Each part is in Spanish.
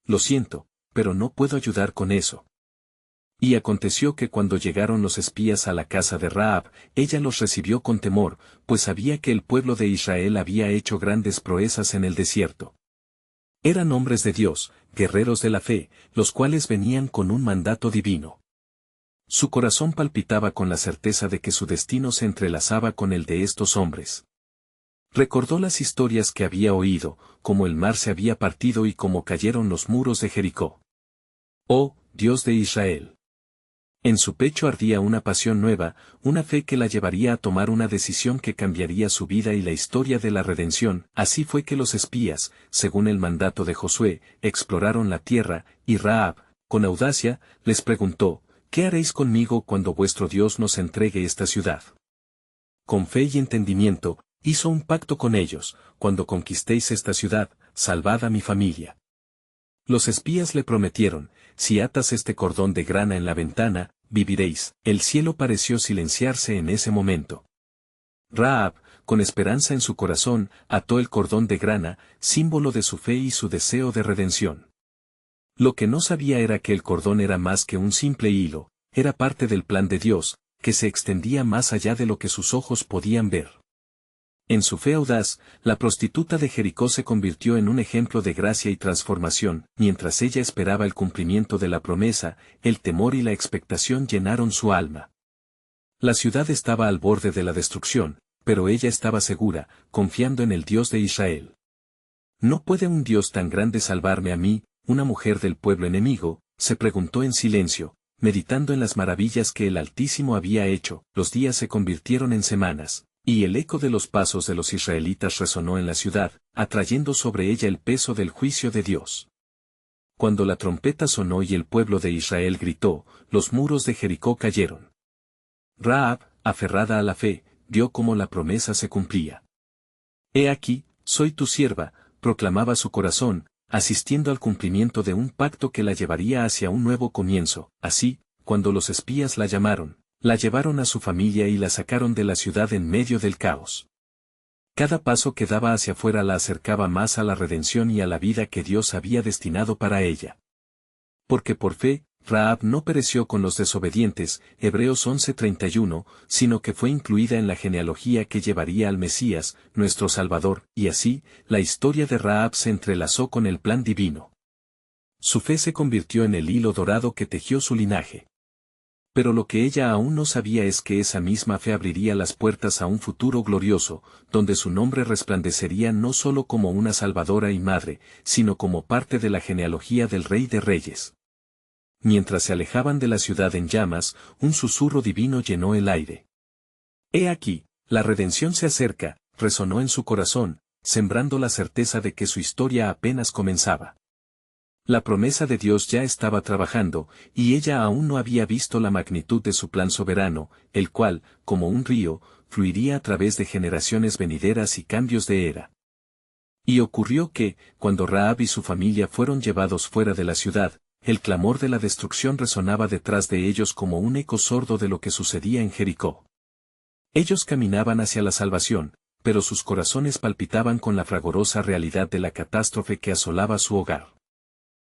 Lo siento, pero no puedo ayudar con eso. Y aconteció que cuando llegaron los espías a la casa de Rahab, ella los recibió con temor, pues sabía que el pueblo de Israel había hecho grandes proezas en el desierto. Eran hombres de Dios, guerreros de la fe, los cuales venían con un mandato divino. Su corazón palpitaba con la certeza de que su destino se entrelazaba con el de estos hombres. Recordó las historias que había oído, cómo el mar se había partido y cómo cayeron los muros de Jericó. ¡Oh, Dios de Israel! En su pecho ardía una pasión nueva, una fe que la llevaría a tomar una decisión que cambiaría su vida y la historia de la redención. Así fue que los espías, según el mandato de Josué, exploraron la tierra, y Rahab, con audacia, les preguntó, ¿qué haréis conmigo cuando vuestro Dios nos entregue esta ciudad? Con fe y entendimiento, hizo un pacto con ellos: cuando conquistéis esta ciudad, salvad a mi familia. Los espías le prometieron: si atas este cordón de grana en la ventana, viviréis. El cielo pareció silenciarse en ese momento. Rahab, con esperanza en su corazón, ató el cordón de grana, símbolo de su fe y su deseo de redención. Lo que no sabía era que el cordón era más que un simple hilo, era parte del plan de Dios, que se extendía más allá de lo que sus ojos podían ver. En su fe audaz, la prostituta de Jericó se convirtió en un ejemplo de gracia y transformación. Mientras ella esperaba el cumplimiento de la promesa, el temor y la expectación llenaron su alma. La ciudad estaba al borde de la destrucción, pero ella estaba segura, confiando en el Dios de Israel. ¿No puede un Dios tan grande salvarme a mí, una mujer del pueblo enemigo?, se preguntó en silencio, meditando en las maravillas que el Altísimo había hecho. Los días se convirtieron en semanas, y el eco de los pasos de los israelitas resonó en la ciudad, atrayendo sobre ella el peso del juicio de Dios. Cuando la trompeta sonó y el pueblo de Israel gritó, los muros de Jericó cayeron. Rahab, aferrada a la fe, vio cómo la promesa se cumplía. He aquí, soy tu sierva, proclamaba su corazón, asistiendo al cumplimiento de un pacto que la llevaría hacia un nuevo comienzo. Así, cuando los espías la llamaron, la llevaron a su familia y la sacaron de la ciudad en medio del caos. Cada paso que daba hacia afuera la acercaba más a la redención y a la vida que Dios había destinado para ella. Porque por fe, Rahab no pereció con los desobedientes, Hebreos 11:31, sino que fue incluida en la genealogía que llevaría al Mesías, nuestro Salvador, y así, la historia de Rahab se entrelazó con el plan divino. Su fe se convirtió en el hilo dorado que tejió su linaje. Pero lo que ella aún no sabía es que esa misma fe abriría las puertas a un futuro glorioso, donde su nombre resplandecería no solo como una salvadora y madre, sino como parte de la genealogía del Rey de Reyes. Mientras se alejaban de la ciudad en llamas, un susurro divino llenó el aire. He aquí, la redención se acerca, resonó en su corazón, sembrando la certeza de que su historia apenas comenzaba. La promesa de Dios ya estaba trabajando, y ella aún no había visto la magnitud de su plan soberano, el cual, como un río, fluiría a través de generaciones venideras y cambios de era. Y ocurrió que, cuando Rahab y su familia fueron llevados fuera de la ciudad, el clamor de la destrucción resonaba detrás de ellos como un eco sordo de lo que sucedía en Jericó. Ellos caminaban hacia la salvación, pero sus corazones palpitaban con la fragorosa realidad de la catástrofe que asolaba su hogar.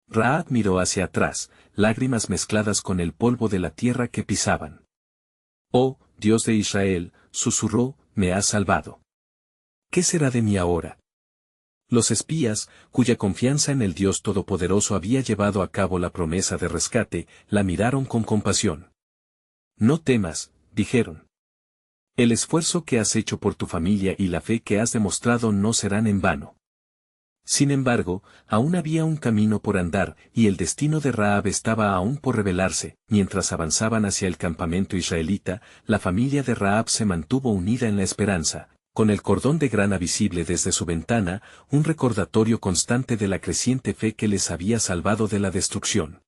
Rahab miró hacia atrás, lágrimas mezcladas con el polvo de la tierra que pisaban. «Oh, Dios de Israel», susurró, «me has salvado. ¿Qué será de mí ahora?». Los espías, cuya confianza en el Dios Todopoderoso había llevado a cabo la promesa de rescate, la miraron con compasión. «No temas», dijeron. «El esfuerzo que has hecho por tu familia y la fe que has demostrado no serán en vano». Sin embargo, aún había un camino por andar, y el destino de Rahab estaba aún por revelarse. Mientras avanzaban hacia el campamento israelita, la familia de Rahab se mantuvo unida en la esperanza, con el cordón de grana visible desde su ventana, un recordatorio constante de la creciente fe que les había salvado de la destrucción.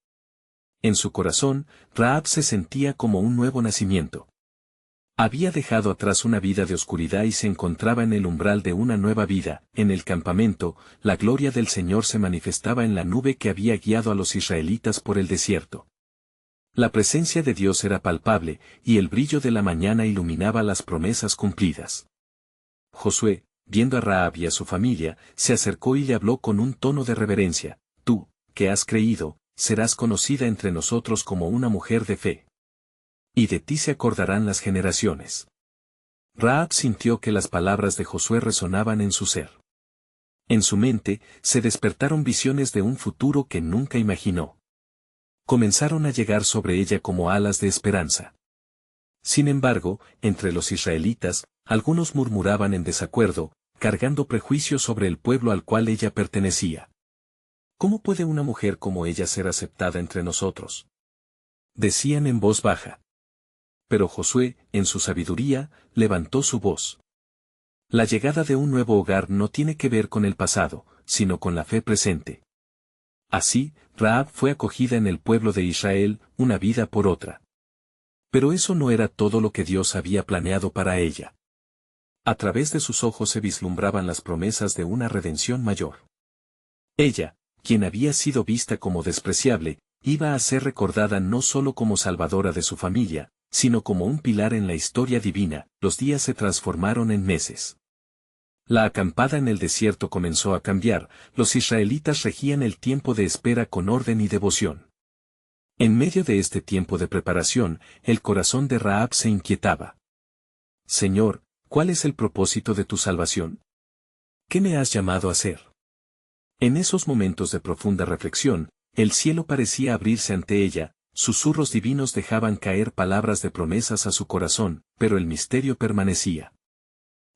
En su corazón, Rahab se sentía como un nuevo nacimiento. Había dejado atrás una vida de oscuridad y se encontraba en el umbral de una nueva vida. En el campamento, la gloria del Señor se manifestaba en la nube que había guiado a los israelitas por el desierto. La presencia de Dios era palpable, y el brillo de la mañana iluminaba las promesas cumplidas. Josué, viendo a Rahab y a su familia, se acercó y le habló con un tono de reverencia. «Tú, que has creído, serás conocida entre nosotros como una mujer de fe. Y de ti se acordarán las generaciones. Rahab sintió que las palabras de Josué resonaban en su ser. En su mente, se despertaron visiones de un futuro que nunca imaginó. Comenzaron a llegar sobre ella como alas de esperanza. Sin embargo, entre los israelitas, algunos murmuraban en desacuerdo, cargando prejuicios sobre el pueblo al cual ella pertenecía. ¿Cómo puede una mujer como ella ser aceptada entre nosotros?, decían en voz baja. Pero Josué, en su sabiduría, levantó su voz. La llegada de un nuevo hogar no tiene que ver con el pasado, sino con la fe presente. Así, Rahab fue acogida en el pueblo de Israel, una vida por otra. Pero eso no era todo lo que Dios había planeado para ella. A través de sus ojos se vislumbraban las promesas de una redención mayor. Ella, quien había sido vista como despreciable, iba a ser recordada no solo como salvadora de su familia, sino como un pilar en la historia divina. Los días se transformaron en meses. La acampada en el desierto comenzó a cambiar, los israelitas regían el tiempo de espera con orden y devoción. En medio de este tiempo de preparación, el corazón de Rahab se inquietaba. Señor, ¿cuál es el propósito de tu salvación? ¿Qué me has llamado a hacer? En esos momentos de profunda reflexión, el cielo parecía abrirse ante ella, susurros divinos dejaban caer palabras de promesas a su corazón, pero el misterio permanecía.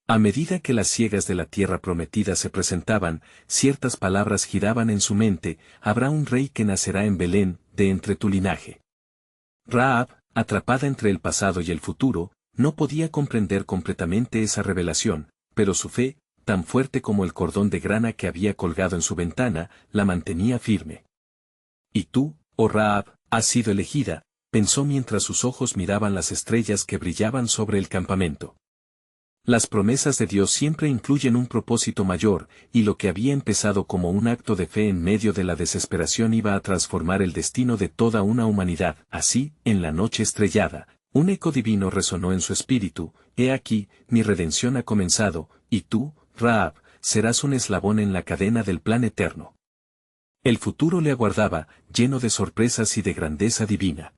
A medida que las siegas de la tierra prometida se presentaban, ciertas palabras giraban en su mente: habrá un rey que nacerá en Belén, de entre tu linaje. Rahab, atrapada entre el pasado y el futuro, no podía comprender completamente esa revelación, pero su fe, tan fuerte como el cordón de grana que había colgado en su ventana, la mantenía firme. Y tú, oh Rahab, has sido elegida, pensó mientras sus ojos miraban las estrellas que brillaban sobre el campamento. Las promesas de Dios siempre incluyen un propósito mayor, y lo que había empezado como un acto de fe en medio de la desesperación iba a transformar el destino de toda una humanidad. Así, en la noche estrellada, un eco divino resonó en su espíritu: he aquí, mi redención ha comenzado, y tú, Rahab, serás un eslabón en la cadena del plan eterno. El futuro le aguardaba, lleno de sorpresas y de grandeza divina.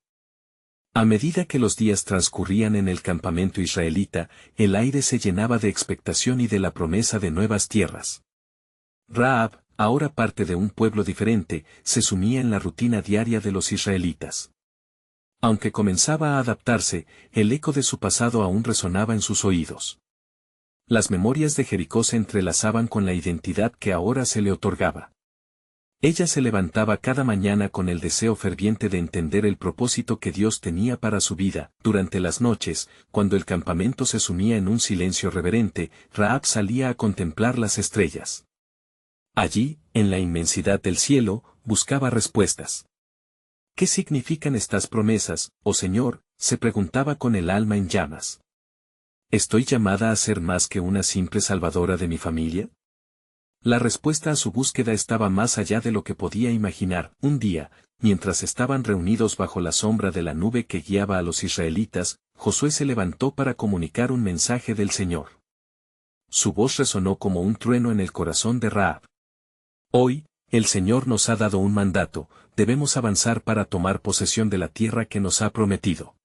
A medida que los días transcurrían en el campamento israelita, el aire se llenaba de expectación y de la promesa de nuevas tierras. Rahab, ahora parte de un pueblo diferente, se sumía en la rutina diaria de los israelitas. Aunque comenzaba a adaptarse, el eco de su pasado aún resonaba en sus oídos. Las memorias de Jericó se entrelazaban con la identidad que ahora se le otorgaba. Ella se levantaba cada mañana con el deseo ferviente de entender el propósito que Dios tenía para su vida. Durante las noches, cuando el campamento se sumía en un silencio reverente, Rahab salía a contemplar las estrellas. Allí, en la inmensidad del cielo, buscaba respuestas. ¿Qué significan estas promesas, oh Señor?, se preguntaba con el alma en llamas. ¿Estoy llamada a ser más que una simple salvadora de mi familia? La respuesta a su búsqueda estaba más allá de lo que podía imaginar. Un día, mientras estaban reunidos bajo la sombra de la nube que guiaba a los israelitas, Josué se levantó para comunicar un mensaje del Señor. Su voz resonó como un trueno en el corazón de Rahab. Hoy, el Señor nos ha dado un mandato: debemos avanzar para tomar posesión de la tierra que nos ha prometido.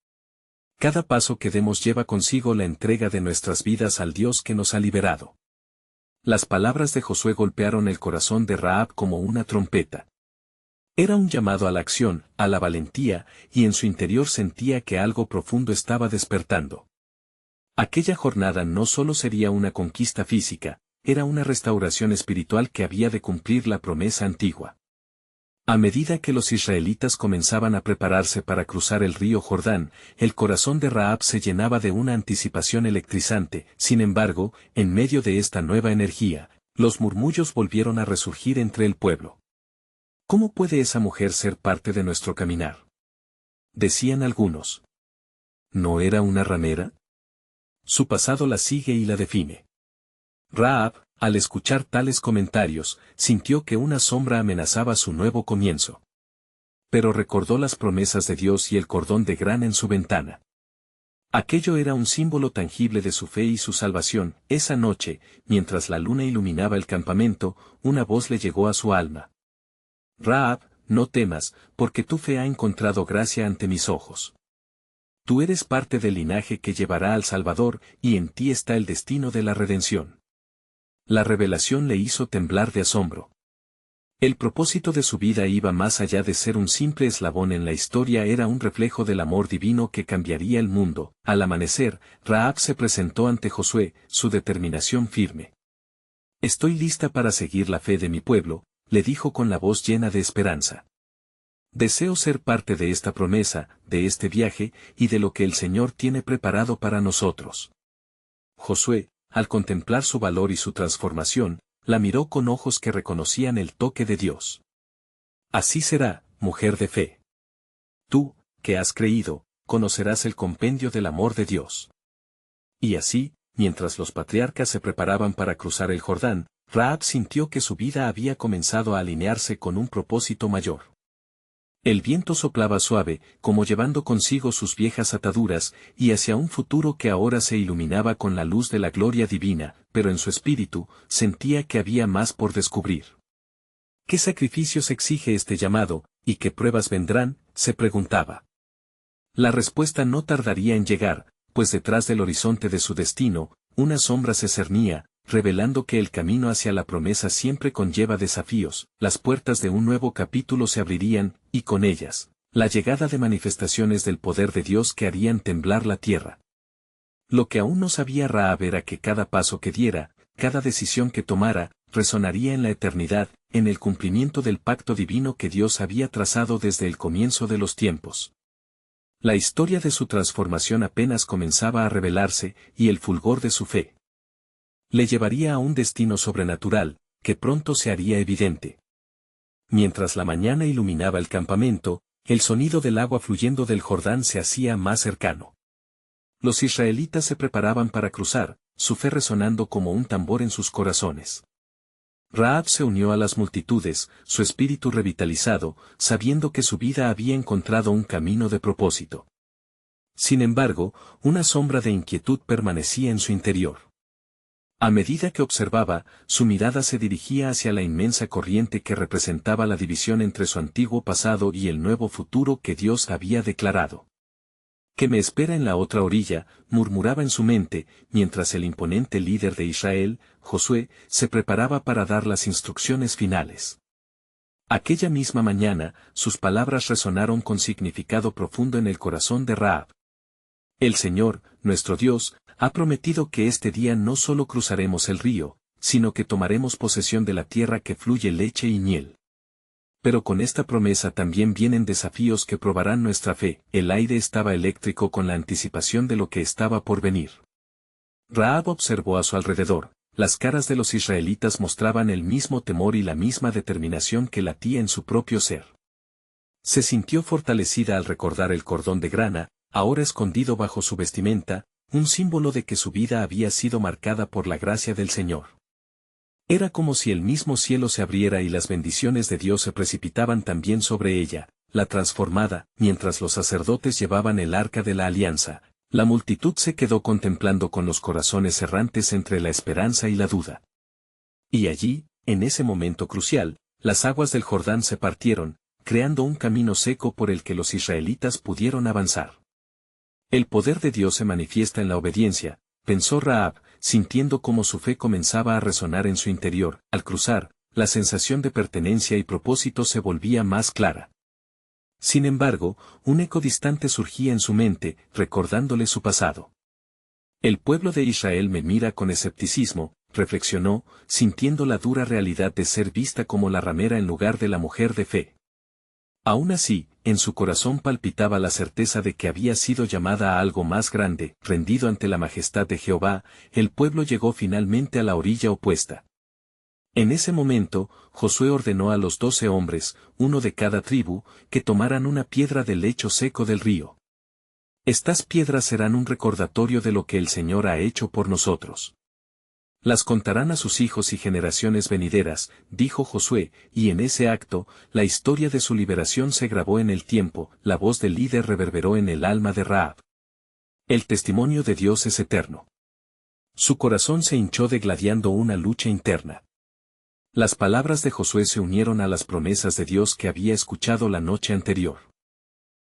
Cada paso que demos lleva consigo la entrega de nuestras vidas al Dios que nos ha liberado. Las palabras de Josué golpearon el corazón de Rahab como una trompeta. Era un llamado a la acción, a la valentía, y en su interior sentía que algo profundo estaba despertando. Aquella jornada no solo sería una conquista física, era una restauración espiritual que había de cumplir la promesa antigua. A medida que los israelitas comenzaban a prepararse para cruzar el río Jordán, el corazón de Rahab se llenaba de una anticipación electrizante. Sin embargo, en medio de esta nueva energía, los murmullos volvieron a resurgir entre el pueblo. ¿Cómo puede esa mujer ser parte de nuestro caminar?, decían algunos. ¿No era una ramera? Su pasado la sigue y la define. Rahab, al escuchar tales comentarios, sintió que una sombra amenazaba su nuevo comienzo. Pero recordó las promesas de Dios y el cordón de grana en su ventana. Aquello era un símbolo tangible de su fe y su salvación. Esa noche, mientras la luna iluminaba el campamento, una voz le llegó a su alma. Rahab, no temas, porque tu fe ha encontrado gracia ante mis ojos. Tú eres parte del linaje que llevará al Salvador, y en ti está el destino de la redención. La revelación le hizo temblar de asombro. El propósito de su vida iba más allá de ser un simple eslabón en la historia, era un reflejo del amor divino que cambiaría el mundo. Al amanecer, Rahab se presentó ante Josué, su determinación firme. Estoy lista para seguir la fe de mi pueblo, le dijo con la voz llena de esperanza. Deseo ser parte de esta promesa, de este viaje, y de lo que el Señor tiene preparado para nosotros. Josué, al contemplar su valor y su transformación, la miró con ojos que reconocían el toque de Dios. Así será, mujer de fe. Tú, que has creído, conocerás el compendio del amor de Dios. Y así, mientras los patriarcas se preparaban para cruzar el Jordán, Rahab sintió que su vida había comenzado a alinearse con un propósito mayor. El viento soplaba suave, como llevando consigo sus viejas ataduras, y hacia un futuro que ahora se iluminaba con la luz de la gloria divina, pero en su espíritu, sentía que había más por descubrir. ¿Qué sacrificios exige este llamado, y qué pruebas vendrán?, se preguntaba. La respuesta no tardaría en llegar, pues detrás del horizonte de su destino, una sombra se cernía, revelando que el camino hacia la promesa siempre conlleva desafíos. Las puertas de un nuevo capítulo se abrirían, y con ellas, la llegada de manifestaciones del poder de Dios que harían temblar la tierra. Lo que aún no sabía Rahab era que cada paso que diera, cada decisión que tomara, resonaría en la eternidad, en el cumplimiento del pacto divino que Dios había trazado desde el comienzo de los tiempos. La historia de su transformación apenas comenzaba a revelarse, y el fulgor de su fe le llevaría a un destino sobrenatural, que pronto se haría evidente. Mientras la mañana iluminaba el campamento, el sonido del agua fluyendo del Jordán se hacía más cercano. Los israelitas se preparaban para cruzar, su fe resonando como un tambor en sus corazones. Rahab se unió a las multitudes, su espíritu revitalizado, sabiendo que su vida había encontrado un camino de propósito. Sin embargo, una sombra de inquietud permanecía en su interior. A medida que observaba, su mirada se dirigía hacia la inmensa corriente que representaba la división entre su antiguo pasado y el nuevo futuro que Dios había declarado. «¿Qué me espera en la otra orilla?», murmuraba en su mente, mientras el imponente líder de Israel, Josué, se preparaba para dar las instrucciones finales. Aquella misma mañana, sus palabras resonaron con significado profundo en el corazón de Rahab. El Señor, nuestro Dios, ha prometido que este día no solo cruzaremos el río, sino que tomaremos posesión de la tierra que fluye leche y miel. Pero con esta promesa también vienen desafíos que probarán nuestra fe. El aire estaba eléctrico con la anticipación de lo que estaba por venir. Rahab observó a su alrededor, las caras de los israelitas mostraban el mismo temor y la misma determinación que latía en su propio ser. Se sintió fortalecida al recordar el cordón de grana, ahora escondido bajo su vestimenta, un símbolo de que su vida había sido marcada por la gracia del Señor. Era como si el mismo cielo se abriera y las bendiciones de Dios se precipitaban también sobre ella, la transformada. Mientras los sacerdotes llevaban el arca de la alianza, la multitud se quedó contemplando con los corazones errantes entre la esperanza y la duda. Y allí, en ese momento crucial, las aguas del Jordán se partieron, creando un camino seco por el que los israelitas pudieron avanzar. El poder de Dios se manifiesta en la obediencia, pensó Rahab, sintiendo cómo su fe comenzaba a resonar en su interior. Al cruzar, la sensación de pertenencia y propósito se volvía más clara. Sin embargo, un eco distante surgía en su mente, recordándole su pasado. El pueblo de Israel me mira con escepticismo, reflexionó, sintiendo la dura realidad de ser vista como la ramera en lugar de la mujer de fe. Aún así, en su corazón palpitaba la certeza de que había sido llamada a algo más grande. Rendido ante la majestad de Jehová, el pueblo llegó finalmente a la orilla opuesta. En ese momento, Josué ordenó a los 12 hombres, uno de cada tribu, que tomaran una piedra del lecho seco del río. Estas piedras serán un recordatorio de lo que el Señor ha hecho por nosotros. Las contarán a sus hijos y generaciones venideras, dijo Josué, y en ese acto, la historia de su liberación se grabó en el tiempo. La voz del líder reverberó en el alma de Rahab. El testimonio de Dios es eterno. Su corazón se hinchó degladiando una lucha interna. Las palabras de Josué se unieron a las promesas de Dios que había escuchado la noche anterior.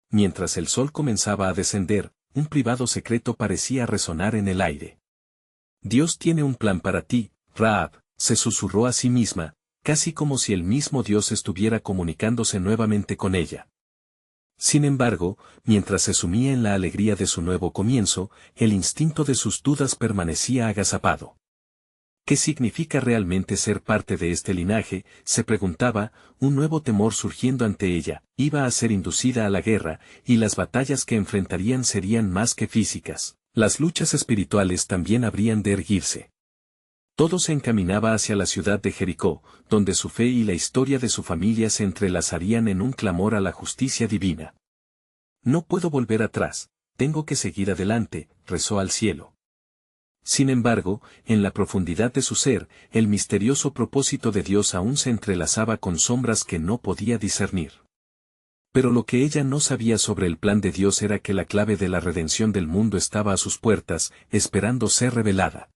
Mientras el sol comenzaba a descender, un privado secreto parecía resonar en el aire. Dios tiene un plan para ti, Rahab, se susurró a sí misma, casi como si el mismo Dios estuviera comunicándose nuevamente con ella. Sin embargo, mientras se sumía en la alegría de su nuevo comienzo, el instinto de sus dudas permanecía agazapado. ¿Qué significa realmente ser parte de este linaje?, se preguntaba, un nuevo temor surgiendo ante ella, iba a ser inducida a la guerra, y las batallas que enfrentarían serían más que físicas, las luchas espirituales también habrían de erguirse. Todo se encaminaba hacia la ciudad de Jericó, donde su fe y la historia de su familia se entrelazarían en un clamor a la justicia divina. No puedo volver atrás, tengo que seguir adelante, rezó al cielo. Sin embargo, en la profundidad de su ser, el misterioso propósito de Dios aún se entrelazaba con sombras que no podía discernir. Pero lo que ella no sabía sobre el plan de Dios era que la clave de la redención del mundo estaba a sus puertas, esperando ser revelada.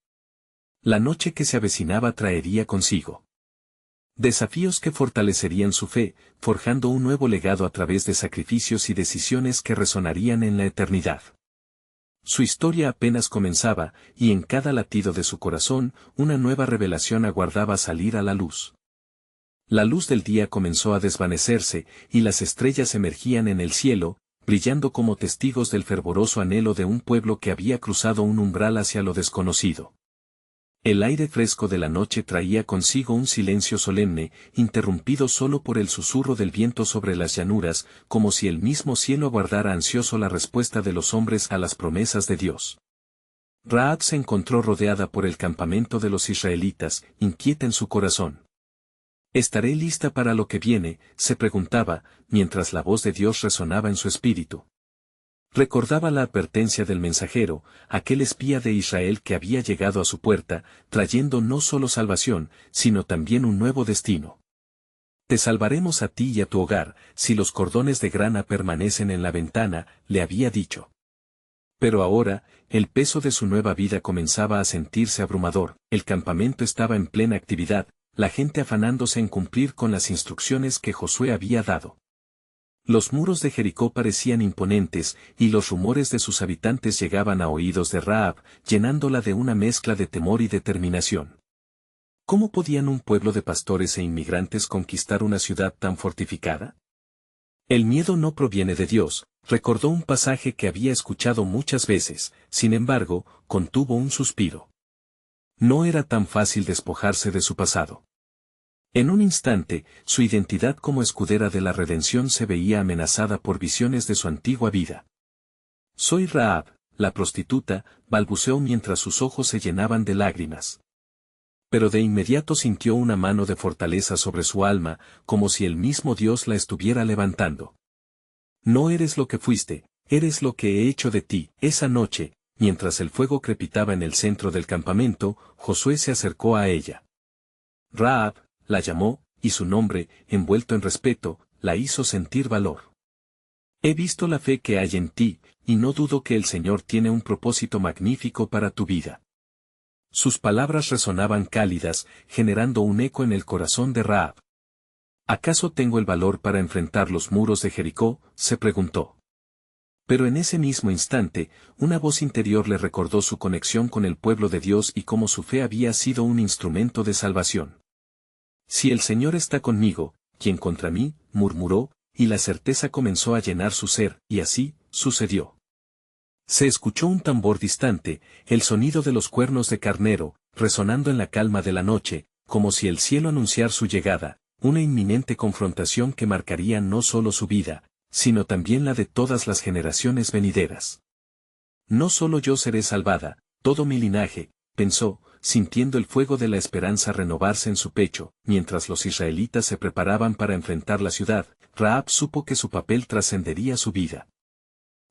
La noche que se avecinaba traería consigo desafíos que fortalecerían su fe, forjando un nuevo legado a través de sacrificios y decisiones que resonarían en la eternidad. Su historia apenas comenzaba, y en cada latido de su corazón, una nueva revelación aguardaba salir a la luz. La luz del día comenzó a desvanecerse, y las estrellas emergían en el cielo, brillando como testigos del fervoroso anhelo de un pueblo que había cruzado un umbral hacia lo desconocido. El aire fresco de la noche traía consigo un silencio solemne, interrumpido solo por el susurro del viento sobre las llanuras, como si el mismo cielo aguardara ansioso la respuesta de los hombres a las promesas de Dios. Rahab se encontró rodeada por el campamento de los israelitas, inquieta en su corazón. ¿Estaré lista para lo que viene?, se preguntaba, mientras la voz de Dios resonaba en su espíritu. Recordaba la advertencia del mensajero, aquel espía de Israel que había llegado a su puerta, trayendo no solo salvación, sino también un nuevo destino. Te salvaremos a ti y a tu hogar, si los cordones de grana permanecen en la ventana, le había dicho. Pero ahora, el peso de su nueva vida comenzaba a sentirse abrumador, el campamento estaba en plena actividad, la gente afanándose en cumplir con las instrucciones que Josué había dado. Los muros de Jericó parecían imponentes, y los rumores de sus habitantes llegaban a oídos de Rahab, llenándola de una mezcla de temor y determinación. ¿Cómo podían un pueblo de pastores e inmigrantes conquistar una ciudad tan fortificada? El miedo no proviene de Dios, recordó un pasaje que había escuchado muchas veces, sin embargo, contuvo un suspiro. No era tan fácil despojarse de su pasado. En un instante, su identidad como escudera de la redención se veía amenazada por visiones de su antigua vida. Soy Rahab, la prostituta, balbuceó mientras sus ojos se llenaban de lágrimas. Pero de inmediato sintió una mano de fortaleza sobre su alma, como si el mismo Dios la estuviera levantando. No eres lo que fuiste, eres lo que he hecho de ti. Esa noche, mientras el fuego crepitaba en el centro del campamento, Josué se acercó a ella. Rahab, la llamó, y su nombre, envuelto en respeto, la hizo sentir valor. He visto la fe que hay en ti, y no dudo que el Señor tiene un propósito magnífico para tu vida. Sus palabras resonaban cálidas, generando un eco en el corazón de Rahab. ¿Acaso tengo el valor para enfrentar los muros de Jericó?, se preguntó. Pero en ese mismo instante, una voz interior le recordó su conexión con el pueblo de Dios y cómo su fe había sido un instrumento de salvación. Si el Señor está conmigo, ¿quién contra mí?, murmuró, y la certeza comenzó a llenar su ser, y así, sucedió. Se escuchó un tambor distante, el sonido de los cuernos de carnero, resonando en la calma de la noche, como si el cielo anunciara su llegada, una inminente confrontación que marcaría no solo su vida, sino también la de todas las generaciones venideras. No solo yo seré salvada, todo mi linaje, pensó, sintiendo el fuego de la esperanza renovarse en su pecho, mientras los israelitas se preparaban para enfrentar la ciudad. Rahab supo que su papel trascendería su vida.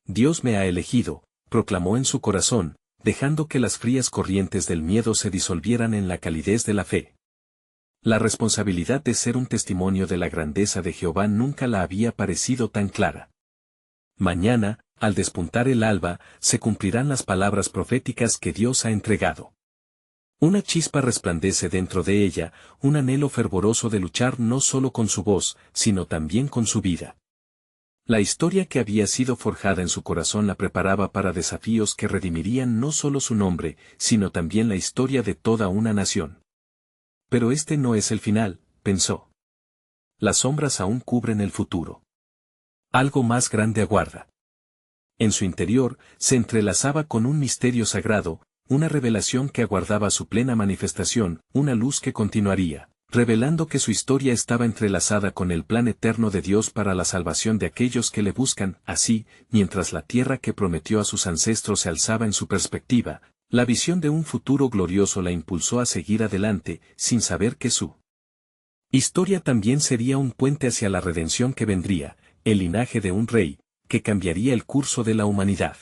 Dios me ha elegido, proclamó en su corazón, dejando que las frías corrientes del miedo se disolvieran en la calidez de la fe. La responsabilidad de ser un testimonio de la grandeza de Jehová nunca la había parecido tan clara. Mañana, al despuntar el alba, se cumplirán las palabras proféticas que Dios ha entregado. Una chispa resplandece dentro de ella, un anhelo fervoroso de luchar no solo con su voz, sino también con su vida. La historia que había sido forjada en su corazón la preparaba para desafíos que redimirían no solo su nombre, sino también la historia de toda una nación. Pero este no es el final, pensó. Las sombras aún cubren el futuro. Algo más grande aguarda. En su interior, se entrelazaba con un misterio sagrado, una revelación que aguardaba su plena manifestación, una luz que continuaría, revelando que su historia estaba entrelazada con el plan eterno de Dios para la salvación de aquellos que le buscan. Así, mientras la tierra que prometió a sus ancestros se alzaba en su perspectiva, la visión de un futuro glorioso la impulsó a seguir adelante, sin saber que su historia también sería un puente hacia la redención que vendría, el linaje de un rey, que cambiaría el curso de la humanidad.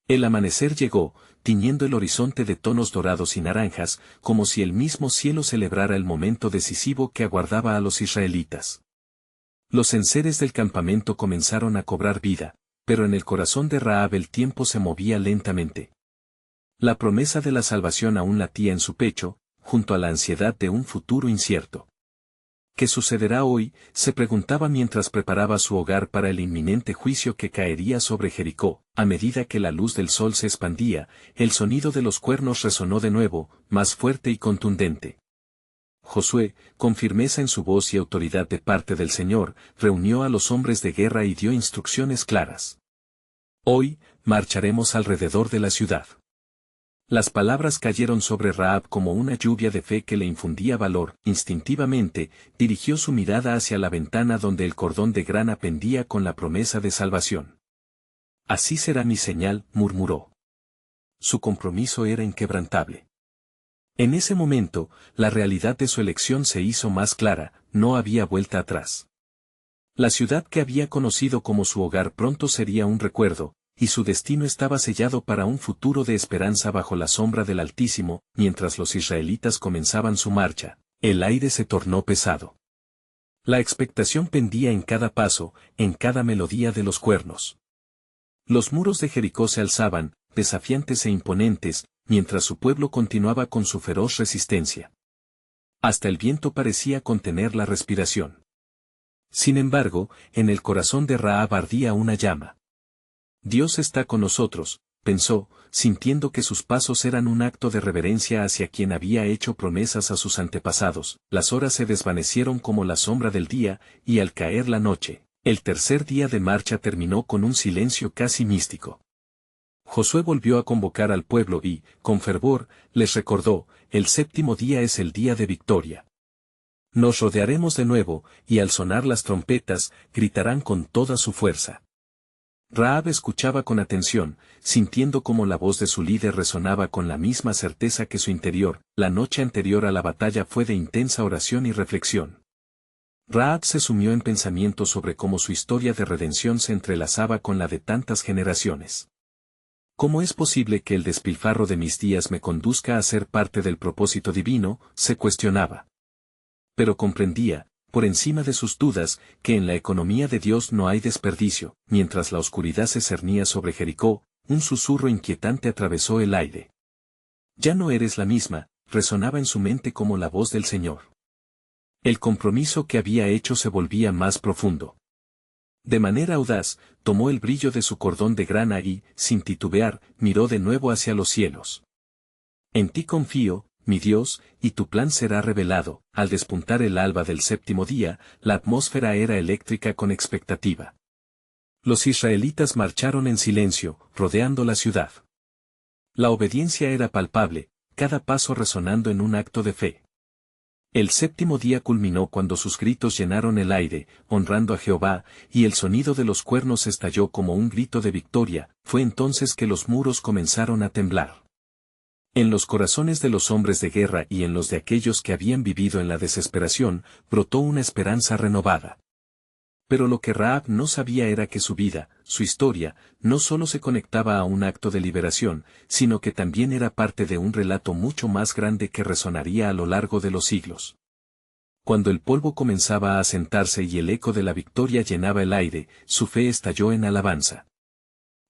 El amanecer llegó, tiñendo el horizonte de tonos dorados y naranjas, como si el mismo cielo celebrara el momento decisivo que aguardaba a los israelitas. Los enseres del campamento comenzaron a cobrar vida, pero en el corazón de Rahab el tiempo se movía lentamente. La promesa de la salvación aún latía en su pecho, junto a la ansiedad de un futuro incierto. ¿Qué sucederá hoy?, se preguntaba mientras preparaba su hogar para el inminente juicio que caería sobre Jericó. A medida que la luz del sol se expandía, el sonido de los cuernos resonó de nuevo, más fuerte y contundente. Josué, con firmeza en su voz y autoridad de parte del Señor, reunió a los hombres de guerra y dio instrucciones claras. Hoy, marcharemos alrededor de la ciudad. Las palabras cayeron sobre Rahab como una lluvia de fe que le infundía valor. Instintivamente, dirigió su mirada hacia la ventana donde el cordón de grana pendía con la promesa de salvación. Así será mi señal, murmuró. Su compromiso era inquebrantable. En ese momento, la realidad de su elección se hizo más clara, no había vuelta atrás. La ciudad que había conocido como su hogar pronto sería un recuerdo, y su destino estaba sellado para un futuro de esperanza bajo la sombra del Altísimo. Mientras los israelitas comenzaban su marcha, el aire se tornó pesado. La expectación pendía en cada paso, en cada melodía de los cuernos. Los muros de Jericó se alzaban, desafiantes e imponentes, mientras su pueblo continuaba con su feroz resistencia. Hasta el viento parecía contener la respiración. Sin embargo, en el corazón de Rahab ardía una llama. Dios está con nosotros, pensó, sintiendo que sus pasos eran un acto de reverencia hacia quien había hecho promesas a sus antepasados. Las horas se desvanecieron como la sombra del día, y al caer la noche, el tercer día de marcha terminó con un silencio casi místico. Josué volvió a convocar al pueblo y, con fervor, les recordó: el séptimo día es el día de victoria. Nos rodearemos de nuevo, y al sonar las trompetas, gritarán con toda su fuerza. Rahab escuchaba con atención, sintiendo cómo la voz de su líder resonaba con la misma certeza que su interior. La noche anterior a la batalla fue de intensa oración y reflexión. Rahab se sumió en pensamientos sobre cómo su historia de redención se entrelazaba con la de tantas generaciones. ¿Cómo es posible que el despilfarro de mis días me conduzca a ser parte del propósito divino?, se cuestionaba. Pero comprendía, por encima de sus dudas, que en la economía de Dios no hay desperdicio. Mientras la oscuridad se cernía sobre Jericó, un susurro inquietante atravesó el aire. Ya no eres la misma, resonaba en su mente como la voz del Señor. El compromiso que había hecho se volvía más profundo. De manera audaz, tomó el brillo de su cordón de grana y, sin titubear, miró de nuevo hacia los cielos. En ti confío, mi Dios, y tu plan será revelado. Al despuntar el alba del séptimo día, la atmósfera era eléctrica con expectativa. Los israelitas marcharon en silencio, rodeando la ciudad. La obediencia era palpable, cada paso resonando en un acto de fe. El séptimo día culminó cuando sus gritos llenaron el aire, honrando a Jehová, y el sonido de los cuernos estalló como un grito de victoria. Fue entonces que los muros comenzaron a temblar. En los corazones de los hombres de guerra y en los de aquellos que habían vivido en la desesperación, brotó una esperanza renovada. Pero lo que Rahab no sabía era que su vida, su historia, no solo se conectaba a un acto de liberación, sino que también era parte de un relato mucho más grande que resonaría a lo largo de los siglos. Cuando el polvo comenzaba a asentarse y el eco de la victoria llenaba el aire, su fe estalló en alabanza.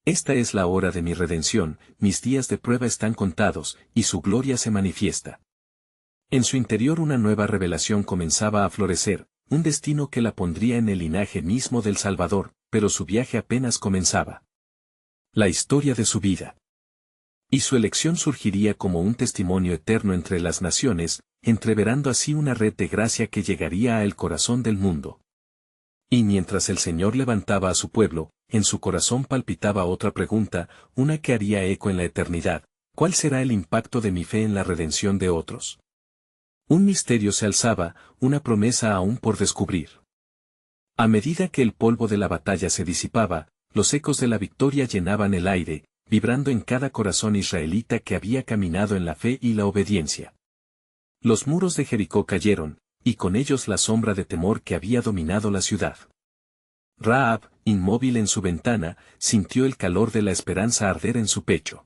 Esta es la hora de mi redención, mis días de prueba están contados, y su gloria se manifiesta. En su interior una nueva revelación comenzaba a florecer, un destino que la pondría en el linaje mismo del Salvador, pero su viaje apenas comenzaba. La historia de su vida. Y su elección surgiría como un testimonio eterno entre las naciones, entreverando así una red de gracia que llegaría al corazón del mundo. Y mientras el Señor levantaba a su pueblo, en su corazón palpitaba otra pregunta, una que haría eco en la eternidad: ¿cuál será el impacto de mi fe en la redención de otros? Un misterio se alzaba, una promesa aún por descubrir. A medida que el polvo de la batalla se disipaba, los ecos de la victoria llenaban el aire, vibrando en cada corazón israelita que había caminado en la fe y la obediencia. Los muros de Jericó cayeron, y con ellos la sombra de temor que había dominado la ciudad. Rahab, inmóvil en su ventana, sintió el calor de la esperanza arder en su pecho.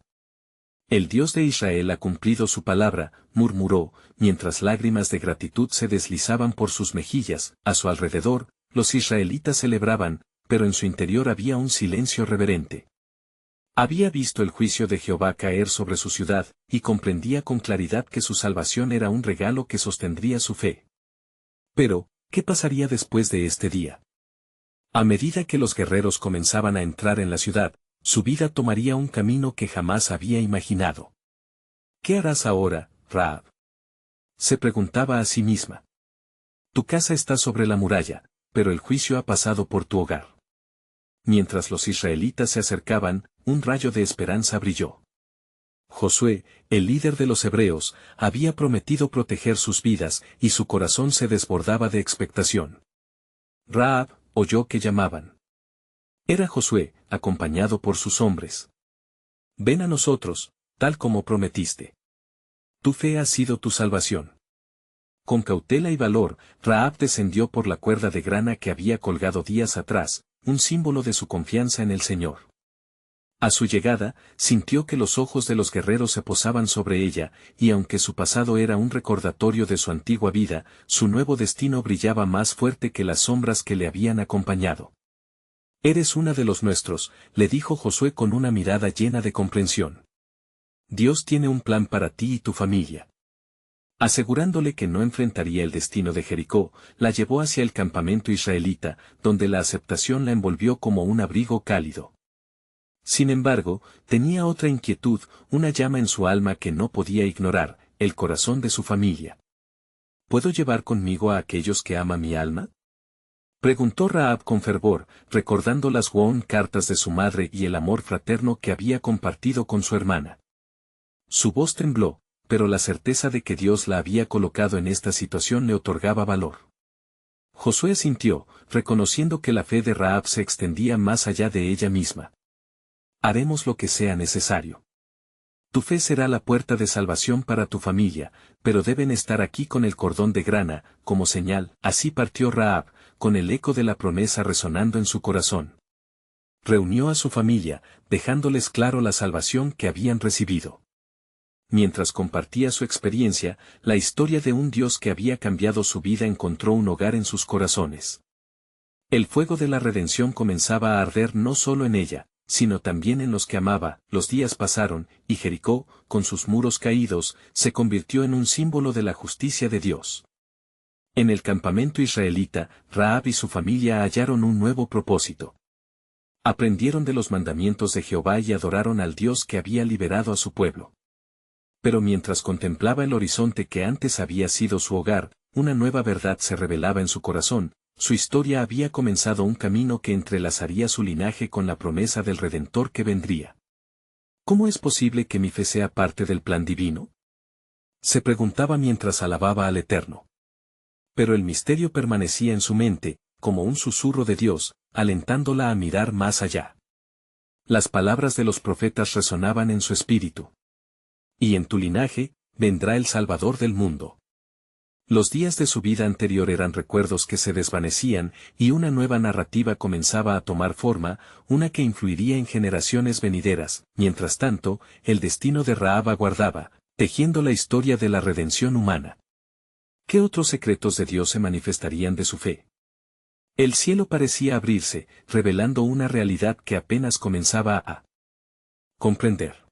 El Dios de Israel ha cumplido su palabra, murmuró, mientras lágrimas de gratitud se deslizaban por sus mejillas. A su alrededor, los israelitas celebraban, pero en su interior había un silencio reverente. Había visto el juicio de Jehová caer sobre su ciudad, y comprendía con claridad que su salvación era un regalo que sostendría su fe. Pero, ¿qué pasaría después de este día? A medida que los guerreros comenzaban a entrar en la ciudad, su vida tomaría un camino que jamás había imaginado. ¿Qué harás ahora, Rahab?, se preguntaba a sí misma. Tu casa está sobre la muralla, pero el juicio ha pasado por tu hogar. Mientras los israelitas se acercaban, un rayo de esperanza brilló. Josué, el líder de los hebreos, había prometido proteger sus vidas, y su corazón se desbordaba de expectación. Rahab oyó que llamaban. Era Josué, acompañado por sus hombres. Ven a nosotros, tal como prometiste. Tu fe ha sido tu salvación. Con cautela y valor, Rahab descendió por la cuerda de grana que había colgado días atrás, un símbolo de su confianza en el Señor. A su llegada, sintió que los ojos de los guerreros se posaban sobre ella, y aunque su pasado era un recordatorio de su antigua vida, su nuevo destino brillaba más fuerte que las sombras que le habían acompañado. Eres una de los nuestros, le dijo Josué con una mirada llena de comprensión. Dios tiene un plan para ti y tu familia. Asegurándole que no enfrentaría el destino de Jericó, la llevó hacia el campamento israelita, donde la aceptación la envolvió como un abrigo cálido. Sin embargo, tenía otra inquietud, una llama en su alma que no podía ignorar: el corazón de su familia. ¿Puedo llevar conmigo a aquellos que ama mi alma?, preguntó Rahab con fervor, recordando las cartas de su madre y el amor fraterno que había compartido con su hermana. Su voz tembló, pero la certeza de que Dios la había colocado en esta situación le otorgaba valor. Josué asintió, reconociendo que la fe de Rahab se extendía más allá de ella misma. Haremos lo que sea necesario. Tu fe será la puerta de salvación para tu familia, pero deben estar aquí con el cordón de grana, como señal. Así partió Rahab, con el eco de la promesa resonando en su corazón. Reunió a su familia, dejándoles claro la salvación que habían recibido. Mientras compartía su experiencia, la historia de un Dios que había cambiado su vida encontró un hogar en sus corazones. El fuego de la redención comenzaba a arder no solo en ella, sino también en los que amaba. Los días pasaron, y Jericó, con sus muros caídos, se convirtió en un símbolo de la justicia de Dios. En el campamento israelita, Rahab y su familia hallaron un nuevo propósito. Aprendieron de los mandamientos de Jehová y adoraron al Dios que había liberado a su pueblo. Pero mientras contemplaba el horizonte que antes había sido su hogar, una nueva verdad se revelaba en su corazón: su historia había comenzado un camino que entrelazaría su linaje con la promesa del Redentor que vendría. ¿Cómo es posible que mi fe sea parte del plan divino?, se preguntaba mientras alababa al Eterno. Pero el misterio permanecía en su mente, como un susurro de Dios, alentándola a mirar más allá. Las palabras de los profetas resonaban en su espíritu. Y en tu linaje, vendrá el Salvador del mundo. Los días de su vida anterior eran recuerdos que se desvanecían, y una nueva narrativa comenzaba a tomar forma, una que influiría en generaciones venideras. Mientras tanto, el destino de Rahab aguardaba, tejiendo la historia de la redención humana. ¿Qué otros secretos de Dios se manifestarían de su fe? El cielo parecía abrirse, revelando una realidad que apenas comenzaba a Comprender.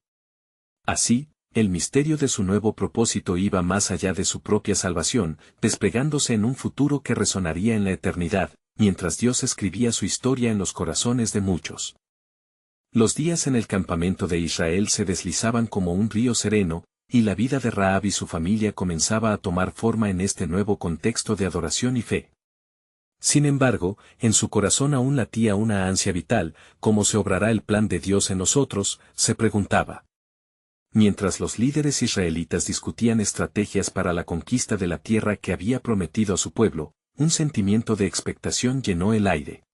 Así, el misterio de su nuevo propósito iba más allá de su propia salvación, desplegándose en un futuro que resonaría en la eternidad, mientras Dios escribía su historia en los corazones de muchos. Los días en el campamento de Israel se deslizaban como un río sereno, y la vida de Rahab y su familia comenzaba a tomar forma en este nuevo contexto de adoración y fe. Sin embargo, en su corazón aún latía una ansia vital: ¿cómo se obrará el plan de Dios en nosotros?, se preguntaba. Mientras los líderes israelitas discutían estrategias para la conquista de la tierra que había prometido a su pueblo, un sentimiento de expectación llenó el aire.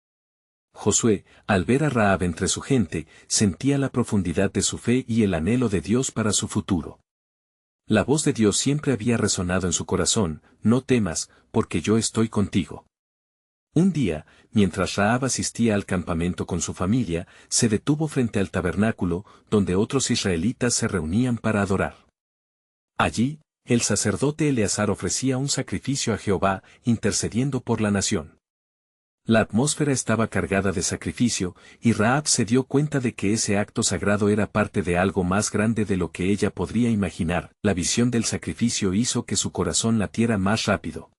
Josué, al ver a Rahab entre su gente, sentía la profundidad de su fe y el anhelo de Dios para su futuro. La voz de Dios siempre había resonado en su corazón: no temas, porque yo estoy contigo. Un día, mientras Rahab asistía al campamento con su familia, se detuvo frente al tabernáculo, donde otros israelitas se reunían para adorar. Allí, el sacerdote Eleazar ofrecía un sacrificio a Jehová, intercediendo por la nación. La atmósfera estaba cargada de sacrificio, y Rahab se dio cuenta de que ese acto sagrado era parte de algo más grande de lo que ella podría imaginar. La visión del sacrificio hizo que su corazón latiera más rápido.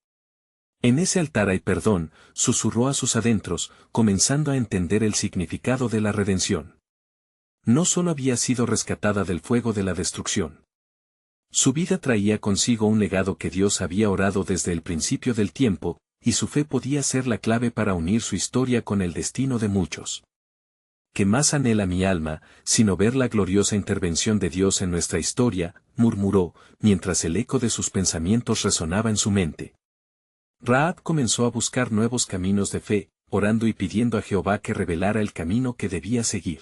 En ese altar hay perdón, susurró a sus adentros, comenzando a entender el significado de la redención. No solo había sido rescatada del fuego de la destrucción. Su vida traía consigo un legado que Dios había orado desde el principio del tiempo, y su fe podía ser la clave para unir su historia con el destino de muchos. ¿Qué más anhela mi alma, sino ver la gloriosa intervención de Dios en nuestra historia?, murmuró, mientras el eco de sus pensamientos resonaba en su mente. Rahab comenzó a buscar nuevos caminos de fe, orando y pidiendo a Jehová que revelara el camino que debía seguir.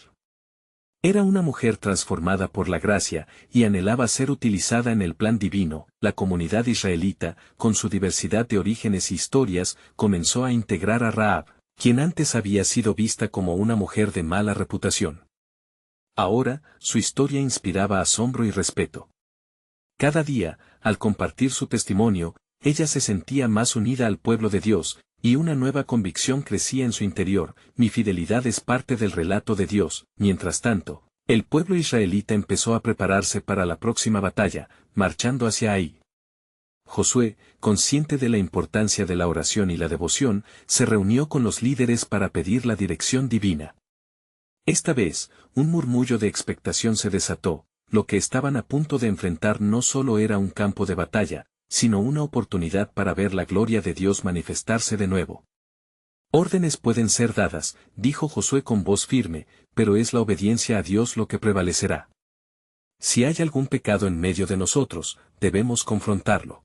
Era una mujer transformada por la gracia, y anhelaba ser utilizada en el plan divino. La comunidad israelita, con su diversidad de orígenes e historias, comenzó a integrar a Rahab, quien antes había sido vista como una mujer de mala reputación. Ahora, su historia inspiraba asombro y respeto. Cada día, al compartir su testimonio, ella se sentía más unida al pueblo de Dios, y una nueva convicción crecía en su interior: mi fidelidad es parte del relato de Dios. Mientras tanto, el pueblo israelita empezó a prepararse para la próxima batalla, marchando hacia Ai. Josué, consciente de la importancia de la oración y la devoción, se reunió con los líderes para pedir la dirección divina. Esta vez, un murmullo de expectación se desató: lo que estaban a punto de enfrentar no solo era un campo de batalla, sino una oportunidad para ver la gloria de Dios manifestarse de nuevo. Órdenes pueden ser dadas, dijo Josué con voz firme, pero es la obediencia a Dios lo que prevalecerá. Si hay algún pecado en medio de nosotros, debemos confrontarlo.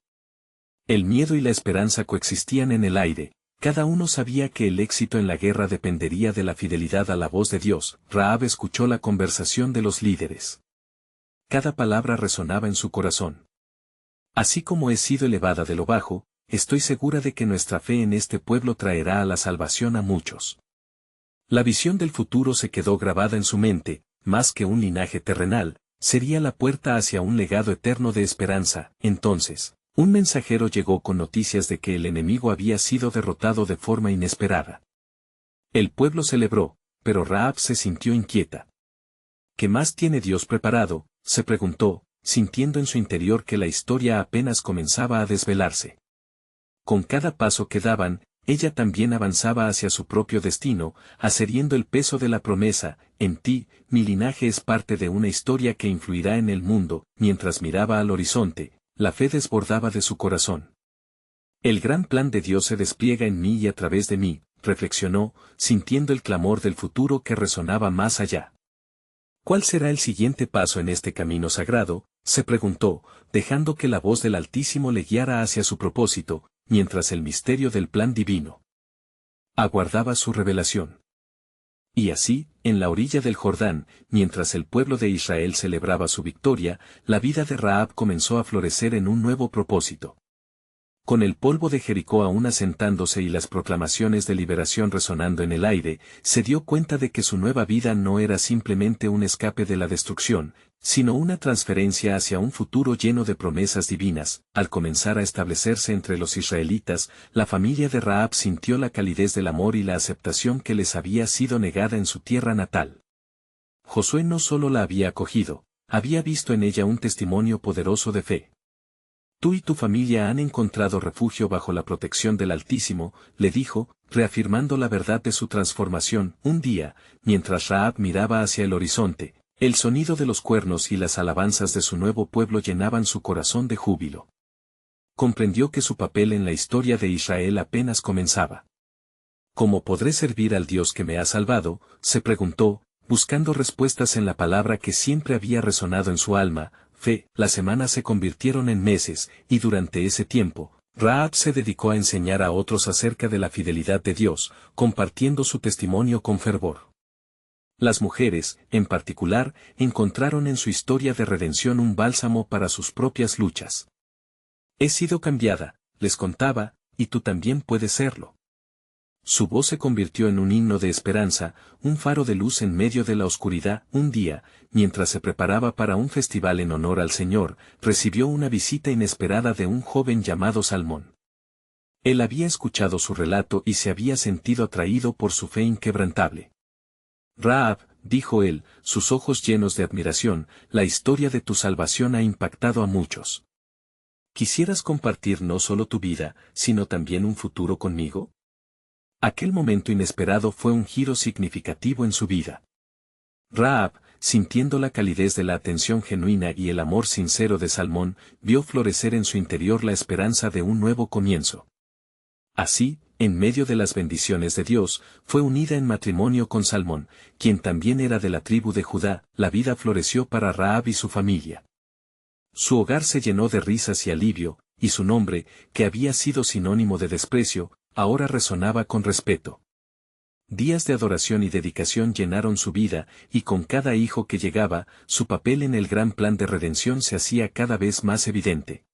El miedo y la esperanza coexistían en el aire. Cada uno sabía que el éxito en la guerra dependería de la fidelidad a la voz de Dios. Rahab escuchó la conversación de los líderes. Cada palabra resonaba en su corazón. Así como he sido elevada de lo bajo, estoy segura de que nuestra fe en este pueblo traerá a la salvación a muchos. La visión del futuro se quedó grabada en su mente: más que un linaje terrenal, sería la puerta hacia un legado eterno de esperanza. Entonces, un mensajero llegó con noticias de que el enemigo había sido derrotado de forma inesperada. El pueblo celebró, pero Rahab se sintió inquieta. ¿Qué más tiene Dios preparado?, se preguntó, sintiendo en su interior que la historia apenas comenzaba a desvelarse. Con cada paso que daban, ella también avanzaba hacia su propio destino, ascendiendo el peso de la promesa: en ti, mi linaje es parte de una historia que influirá en el mundo. Mientras miraba al horizonte, la fe desbordaba de su corazón. El gran plan de Dios se despliega en mí y a través de mí, reflexionó, sintiendo el clamor del futuro que resonaba más allá. ¿Cuál será el siguiente paso en este camino sagrado?, se preguntó, dejando que la voz del Altísimo le guiara hacia su propósito, mientras el misterio del plan divino aguardaba su revelación. Y así, en la orilla del Jordán, mientras el pueblo de Israel celebraba su victoria, la vida de Rahab comenzó a florecer en un nuevo propósito. Con el polvo de Jericó aún asentándose y las proclamaciones de liberación resonando en el aire, se dio cuenta de que su nueva vida no era simplemente un escape de la destrucción, sino una transferencia hacia un futuro lleno de promesas divinas. Al comenzar a establecerse entre los israelitas, la familia de Rahab sintió la calidez del amor y la aceptación que les había sido negada en su tierra natal. Josué no solo la había acogido, había visto en ella un testimonio poderoso de fe. Tú y tu familia han encontrado refugio bajo la protección del Altísimo, le dijo, reafirmando la verdad de su transformación. Un día, mientras Rahab miraba hacia el horizonte, el sonido de los cuernos y las alabanzas de su nuevo pueblo llenaban su corazón de júbilo. Comprendió que su papel en la historia de Israel apenas comenzaba. ¿Cómo podré servir al Dios que me ha salvado?, se preguntó, buscando respuestas en la palabra que siempre había resonado en su alma, fe. Las semanas se convirtieron en meses, y durante ese tiempo, Rahab se dedicó a enseñar a otros acerca de la fidelidad de Dios, compartiendo su testimonio con fervor. Las mujeres, en particular, encontraron en su historia de redención un bálsamo para sus propias luchas. He sido cambiada, les contaba, y tú también puedes serlo. Su voz se convirtió en un himno de esperanza, un faro de luz en medio de la oscuridad. Un día, mientras se preparaba para un festival en honor al Señor, recibió una visita inesperada de un joven llamado Salmón. Él había escuchado su relato y se había sentido atraído por su fe inquebrantable. Rahab, dijo él, sus ojos llenos de admiración, la historia de tu salvación ha impactado a muchos. ¿Quisieras compartir no solo tu vida, sino también un futuro conmigo? Aquel momento inesperado fue un giro significativo en su vida. Rahab, sintiendo la calidez de la atención genuina y el amor sincero de Salmón, vio florecer en su interior la esperanza de un nuevo comienzo. Así, en medio de las bendiciones de Dios, fue unida en matrimonio con Salmón, quien también era de la tribu de Judá. La vida floreció para Rahab y su familia. Su hogar se llenó de risas y alivio, y su nombre, que había sido sinónimo de desprecio, ahora resonaba con respeto. Días de adoración y dedicación llenaron su vida, y con cada hijo que llegaba, su papel en el gran plan de redención se hacía cada vez más evidente.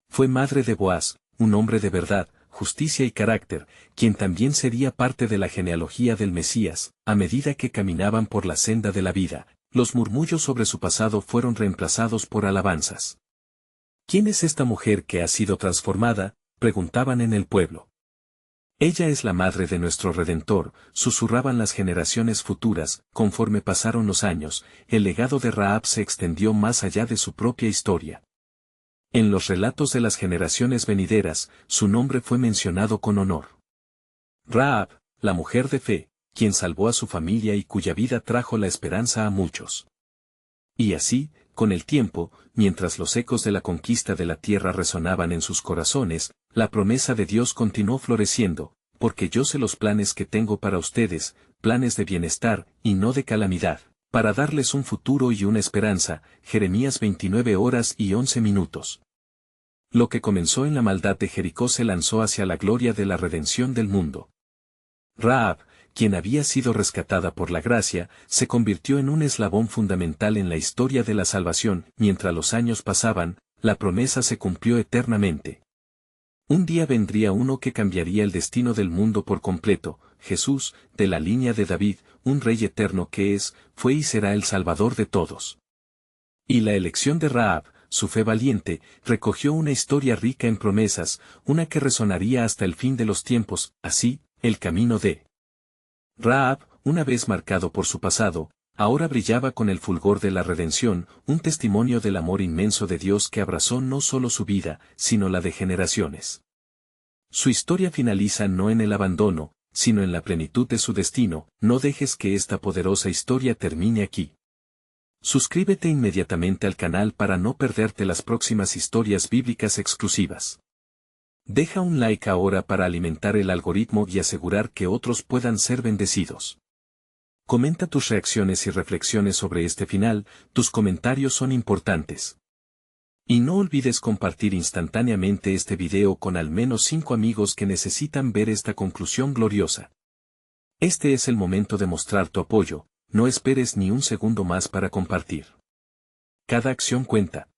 Fue madre de Boaz, un hombre de verdad, justicia y carácter, quien también sería parte de la genealogía del Mesías. A medida que caminaban por la senda de la vida, los murmullos sobre su pasado fueron reemplazados por alabanzas. ¿Quién es esta mujer que ha sido transformada?, preguntaban en el pueblo. Ella es la madre de nuestro Redentor, susurraban las generaciones futuras. Conforme pasaron los años, el legado de Rahab se extendió más allá de su propia historia. En los relatos de las generaciones venideras, su nombre fue mencionado con honor. Rahab, la mujer de fe, quien salvó a su familia y cuya vida trajo la esperanza a muchos. Y así, con el tiempo, mientras los ecos de la conquista de la tierra resonaban en sus corazones, la promesa de Dios continuó floreciendo, porque yo sé los planes que tengo para ustedes, planes de bienestar, y no de calamidad, para darles un futuro y una esperanza. Jeremías 29:11. Lo que comenzó en la maldad de Jericó se lanzó hacia la gloria de la redención del mundo. Rahab, quien había sido rescatada por la gracia, se convirtió en un eslabón fundamental en la historia de la salvación. Mientras los años pasaban, la promesa se cumplió eternamente. Un día vendría uno que cambiaría el destino del mundo por completo, Jesús, de la línea de David, un rey eterno que es, fue y será el Salvador de todos. Y la elección de Rahab, su fe valiente, recogió una historia rica en promesas, una que resonaría hasta el fin de los tiempos. Así, el camino de Rahab, una vez marcado por su pasado, ahora brillaba con el fulgor de la redención, un testimonio del amor inmenso de Dios que abrazó no solo su vida, sino la de generaciones. Su historia finaliza no en el abandono, sino en la plenitud de su destino. No dejes que esta poderosa historia termine aquí. Suscríbete inmediatamente al canal para no perderte las próximas historias bíblicas exclusivas. Deja un like ahora para alimentar el algoritmo y asegurar que otros puedan ser bendecidos. Comenta tus reacciones y reflexiones sobre este final, tus comentarios son importantes. Y no olvides compartir instantáneamente este video con al menos 5 amigos que necesitan ver esta conclusión gloriosa. Este es el momento de mostrar tu apoyo, no esperes ni un segundo más para compartir. Cada acción cuenta.